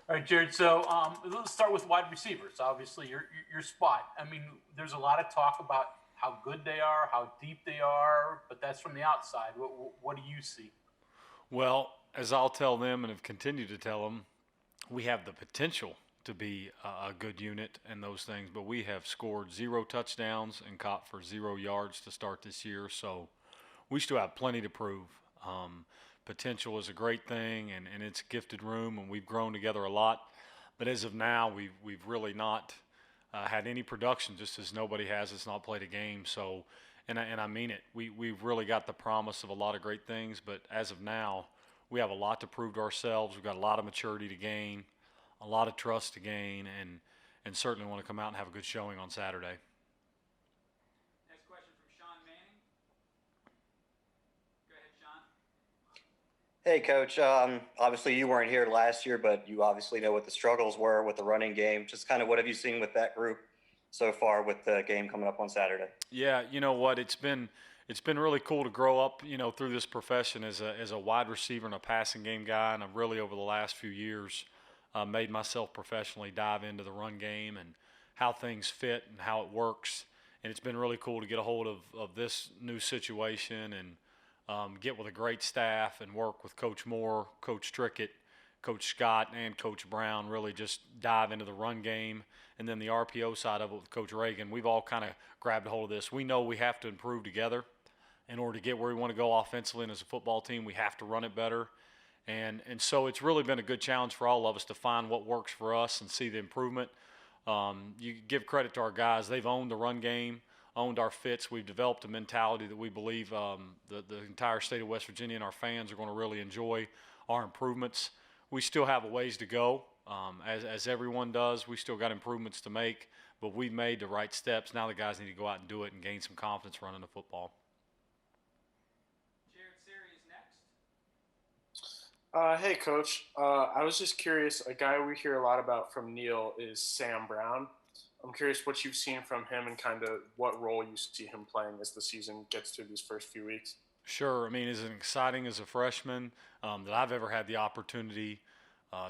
All right, Jared. So let's start with wide receivers. Obviously, your spot. I mean, there's a lot of talk about how good they are, how deep they are, but that's from the outside. What do you see? Well, as I'll tell them and have continued to tell them, we have the potential to be a good unit and those things, but we have scored 0 touchdowns and caught for 0 yards to start this year. So we still have plenty to prove. Potential is a great thing, and it's a gifted room, and we've grown together a lot. But as of now, we've really not had any production, just as nobody has. It's not played a game. So, and I mean it. We've really got the promise of a lot of great things, but as of now, we have a lot to prove to ourselves. We've got a lot of maturity to gain, a lot of trust to gain, and certainly want to come out and have a good showing on Saturday. Next question from Sean Manning. Go ahead, Sean. Hey, Coach. Obviously, you weren't here last year, but you obviously know what the struggles were with the running game. Just kind of what have you seen with that group so far with the game coming up on Saturday? Yeah, you know what? It's been really cool to grow up, through this profession as a wide receiver and a passing game guy, and I've really over the last few years made myself professionally dive into the run game and how things fit and how it works. And it's been really cool to get a hold of this new situation and get with a great staff and work with Coach Moore, Coach Trickett, Coach Scott, and Coach Brown. Really just dive into the run game, and then the RPO side of it with Coach Reagan. We've all kind of grabbed a hold of this. We know we have to improve together in order to get where we want to go offensively. And as a football team, we have to run it better. And so it's really been a good challenge for all of us to find what works for us and see the improvement. You give credit to our guys. They've owned the run game, owned our fits. We've developed a mentality that we believe the entire state of West Virginia and our fans are going to really enjoy our improvements. We still have a ways to go, as everyone does. We still got improvements to make, but we've made the right steps. Now the guys need to go out and do it and gain some confidence running the football. Jared Siri is next. Hey, Coach. I was just curious. A guy we hear a lot about from Neil is Sam Brown. I'm curious what you've seen from him and kind of what role you see him playing as the season gets through these first few weeks. Sure. I mean, as exciting as a freshman that I've ever had the opportunity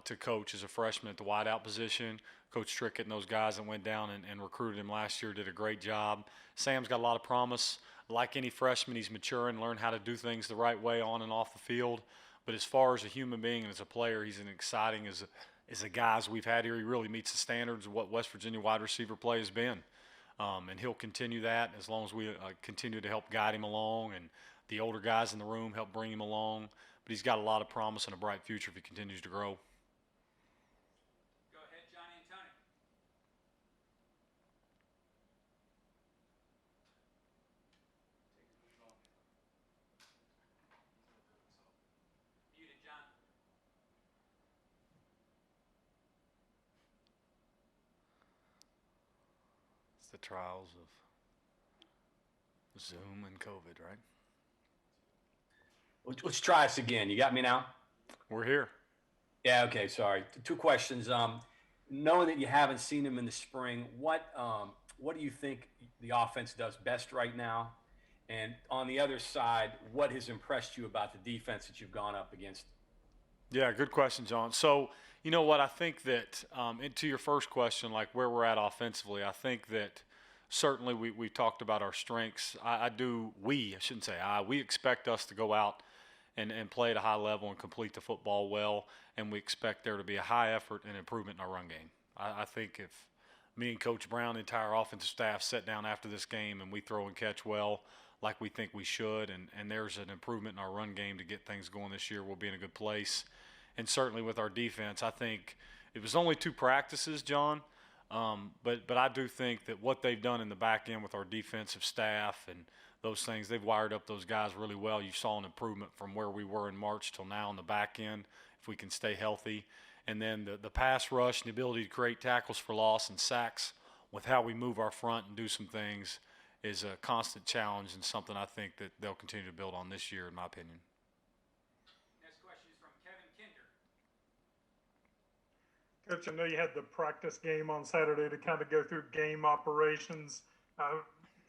to coach as a freshman at the wideout position. Coach Trickett and those guys that went down and recruited him last year did a great job. Sam's got a lot of promise. Like any freshman, he's maturing, learn how to do things the right way on and off the field. But as far as a human being and as a player, he's as exciting as the guys we've had here. He really meets the standards of what West Virginia wide receiver play has been. And he'll continue that as long as we continue to help guide him along, and the older guys in the room help bring him along. But he's got a lot of promise and a bright future if he continues to grow. Go ahead, Johnny and Tony. Muted, John. It's the trials of Zoom and COVID, right? Let's try this again. You got me now? We're here. Yeah, okay, sorry. Two questions. Knowing that you haven't seen him in the spring, what do you think the offense does best right now? And on the other side, what has impressed you about the defense that you've gone up against? Yeah, good question, John. So, you know what? I think that, and to your first question, like where we're at offensively, I think that certainly we talked about our strengths. I shouldn't say we expect us to go out and play at a high level and complete the football well, and we expect there to be a high effort and improvement in our run game. I think if me and Coach Brown, the entire offensive staff, sit down after this game and we throw and catch well like we think we should, and there's an improvement in our run game to get things going this year, we'll be in a good place. And certainly with our defense, I think it was only 2 practices, John, but I do think that what they've done in the back end with our defensive staff and those things, they've wired up those guys really well. You saw an improvement from where we were in March till now in the back end if we can stay healthy. And then the pass rush and the ability to create tackles for loss and sacks with how we move our front and do some things is a constant challenge and something I think that they'll continue to build on this year, in my opinion. Next question is from Kevin Kinder. Coach, I know you had the practice game on Saturday to kind of go through game operations.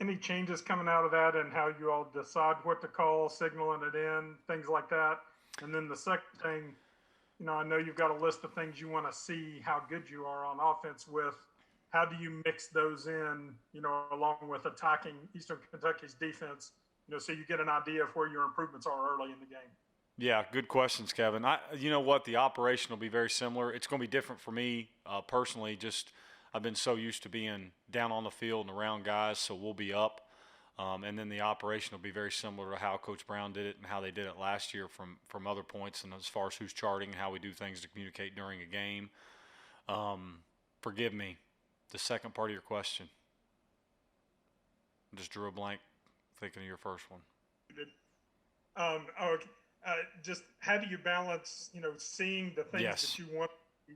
Any changes coming out of that and how you all decide what to call, signaling it in, things like that? And then the second thing, I know you've got a list of things you want to see how good you are on offense with. How do you mix those in, along with attacking Eastern Kentucky's defense, so you get an idea of where your improvements are early in the game? Yeah, good questions, Kevin. You know what? The operation will be very similar. It's going to be different for me personally. Just I've been so used to being down on the field and around guys, so we'll be up. And then the operation will be very similar to how Coach Brown did it and how they did it last year from other points, and as far as who's charting and how we do things to communicate during a game. Forgive me, the second part of your question. Just drew a blank thinking of your first one. Okay. Just how do you balance, seeing the things Yes. that you want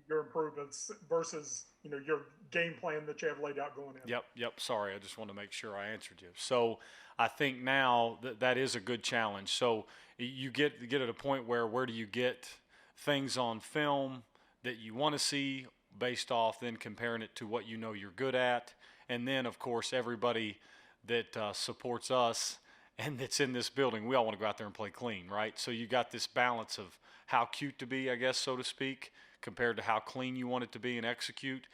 your improvements versus, your game plan that you have laid out going in? Yep. Sorry, I just want to make sure I answered you. So I think now that is a good challenge. So you get at a point where do you get things on film that you want to see based off then comparing it to what you know you're good at, and then of course everybody that supports us and that's in this building, we all want to go out there and play clean, right? So you got this balance of how cute to be, I guess, so to speak, compared to how clean you want it to be and execute.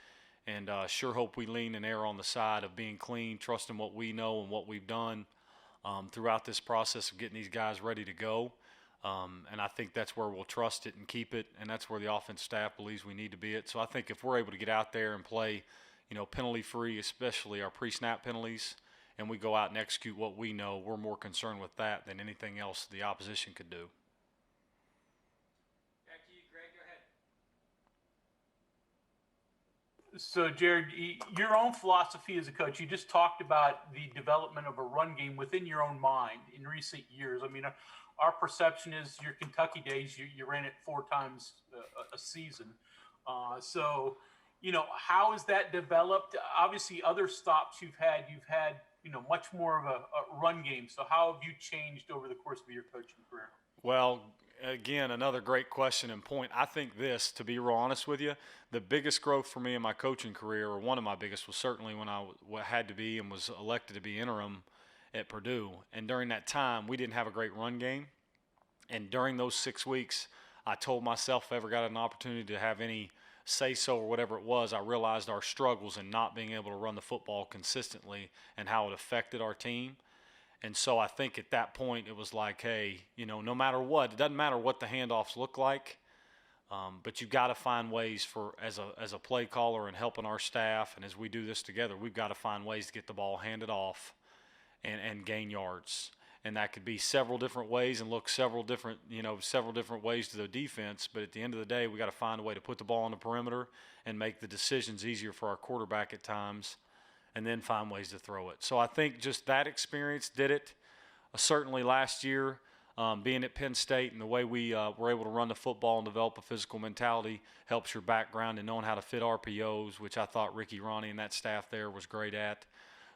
And sure hope we lean and err on the side of being clean, trusting what we know and what we've done throughout this process of getting these guys ready to go. And I think that's where we'll trust it and keep it, and that's where the offense staff believes we need to be at. So I think if we're able to get out there and play, penalty-free, especially our pre-snap penalties, and we go out and execute what we know, we're more concerned with that than anything else the opposition could do. Back to you, Greg. Go ahead. So, Jared, your own philosophy as a coach, you just talked about the development of a run game within your own mind in recent years. I mean, our perception is your Kentucky days, you ran it 4 times a season. So, how has that developed? Obviously, other stops you've had much more of a run game. So how have you changed over the course of your coaching career? Well, again, another great question and point. I think this, to be real honest with you, the biggest growth for me in my coaching career, or one of my biggest, was certainly when I had to be and was elected to be interim at Purdue. And during that time, we didn't have a great run game. And during those 6 weeks, I told myself if I ever got an opportunity to have any say-so or whatever it was, I realized our struggles in not being able to run the football consistently and how it affected our team. And so I think at that point it was like, hey, no matter what, it doesn't matter what the handoffs look like, but you've got to find ways for, as a play caller and helping our staff, and as we do this together, we've got to find ways to get the ball handed off and gain yards. And that could be several different ways and look several different ways to the defense. But at the end of the day, we got to find a way to put the ball on the perimeter and make the decisions easier for our quarterback at times, and then find ways to throw it. So I think just that experience did it. Certainly last year, being at Penn State and the way we were able to run the football and develop a physical mentality helps your background and knowing how to fit RPOs, which I thought Ricky, Ronnie, and that staff there was great at.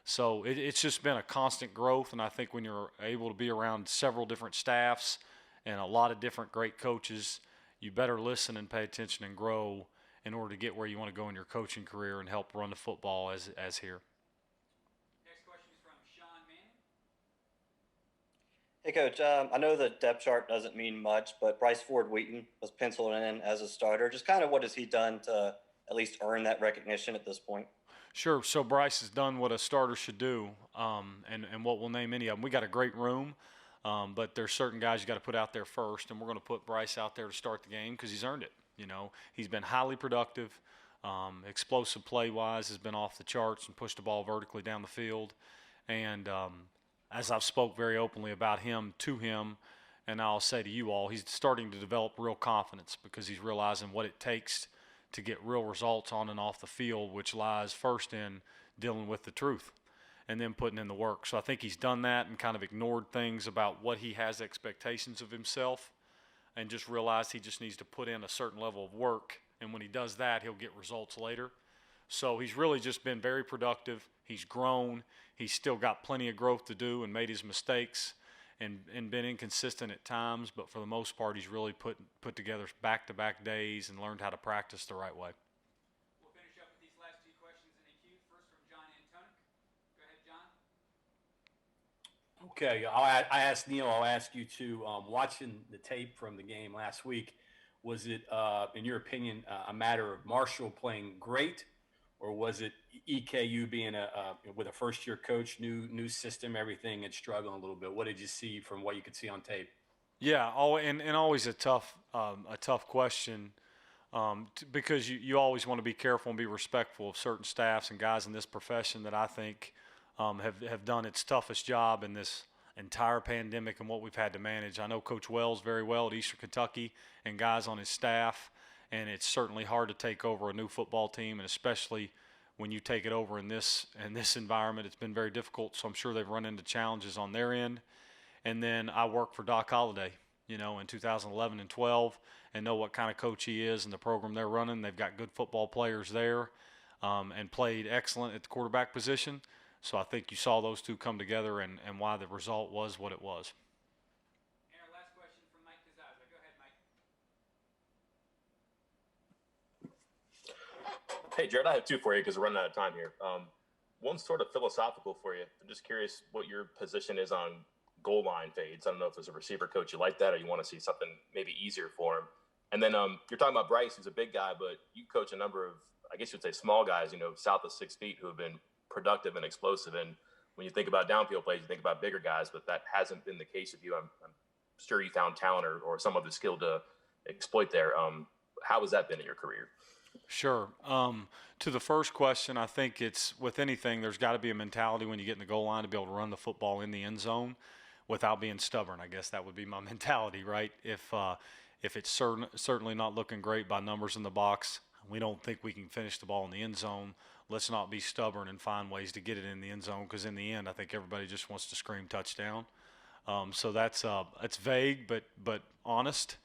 So it's just been a constant growth, and I think when you're able to be around several different staffs and a lot of different great coaches, you better listen and pay attention and grow in order to get where you want to go in your coaching career and help run the football as here. Next question is from Sean Manning. Hey, Coach. I know the depth chart doesn't mean much, but Bryce Ford Wheaton was penciled in as a starter. Just kind of what has he done to at least earn that recognition at this point? Sure. So Bryce has done what a starter should do, and what we'll name any of them. We got a great room, but there's certain guys you got to put out there first, and we're going to put Bryce out there to start the game because he's earned it. He's been highly productive, explosive play-wise, has been off the charts and pushed the ball vertically down the field. And as I've spoke very openly about him to him, and I'll say to you all, he's starting to develop real confidence because he's realizing what it takes to get real results on and off the field, which lies first in dealing with the truth and then putting in the work. So I think he's done that and kind of ignored things about what he has expectations of himself and just realized he just needs to put in a certain level of work. And when he does that, he'll get results later. So he's really just been very productive. He's grown. He's still got plenty of growth to do and made his mistakes and been inconsistent at times, but for the most part, he's really put together back-to-back days and learned how to practice the right way. We'll finish up with these last 2 questions in the queue. First from John Antonic. Go ahead, John. Okay, I asked Neil. I'll ask you too. Watching the tape from the game last week, Was it, in your opinion, a matter of Marshall playing great, or was it EKU being with a first-year coach, new system, everything, and struggling a little bit? What did you see from what you could see on tape? Yeah, and always a tough question, because you always want to be careful and be respectful of certain staffs and guys in this profession that I think have done its toughest job in this entire pandemic and what we've had to manage. I know Coach Wells very well at Eastern Kentucky and guys on his staff, and it's certainly hard to take over a new football team, and especially when you take it over in this environment, it's been very difficult. So I'm sure they've run into challenges on their end. And then I worked for Doc Holliday, in 2011 and 12, and know what kind of coach he is and the program they're running. They've got good football players there, and played excellent at the quarterback position. So I think you saw those two come together, and why the result was what it was. And our last question from Mike Kazaza. Go ahead, Mike. Hey, Jared, I have two for you because we're running out of time here. One's sort of philosophical for you. I'm just curious what your position is on goal line fades. I don't know if as a receiver coach you like that, or you want to see something maybe easier for him. And then you're talking about Bryce, who's a big guy, but you coach a number of, I guess you'd say, small guys, south of 6 feet, who have been productive and explosive. And when you think about downfield plays, you think about bigger guys, but that hasn't been the case with you. I'm sure you found talent or some other skill to exploit there. How has that been in your career? Sure. To the first question, I think it's with anything, there's got to be a mentality when you get in the goal line to be able to run the football in the end zone without being stubborn. I guess that would be my mentality, right? If it's certainly not looking great by numbers in the box, we don't think we can finish the ball in the end zone. Let's not be stubborn and find ways to get it in the end zone, because in the end, I think everybody just wants to scream touchdown. So that's vague but honest.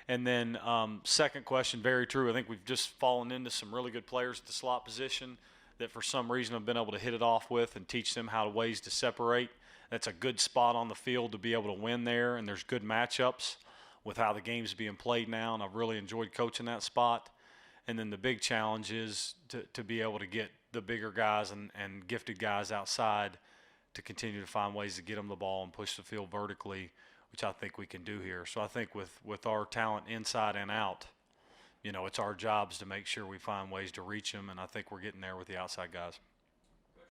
And then second question, very true. I think we've just fallen into some really good players at the slot position that for some reason have been able to hit it off with and teach them ways to separate. That's a good spot on the field to be able to win there, and there's good matchups with how the game's being played now, and I've really enjoyed coaching that spot. And then the big challenge is to be able to get the bigger guys and gifted guys outside to continue to find ways to get them the ball and push the field vertically, which I think we can do here. So I think with our talent inside and out, it's our jobs to make sure we find ways to reach them, and I think we're getting there with the outside guys.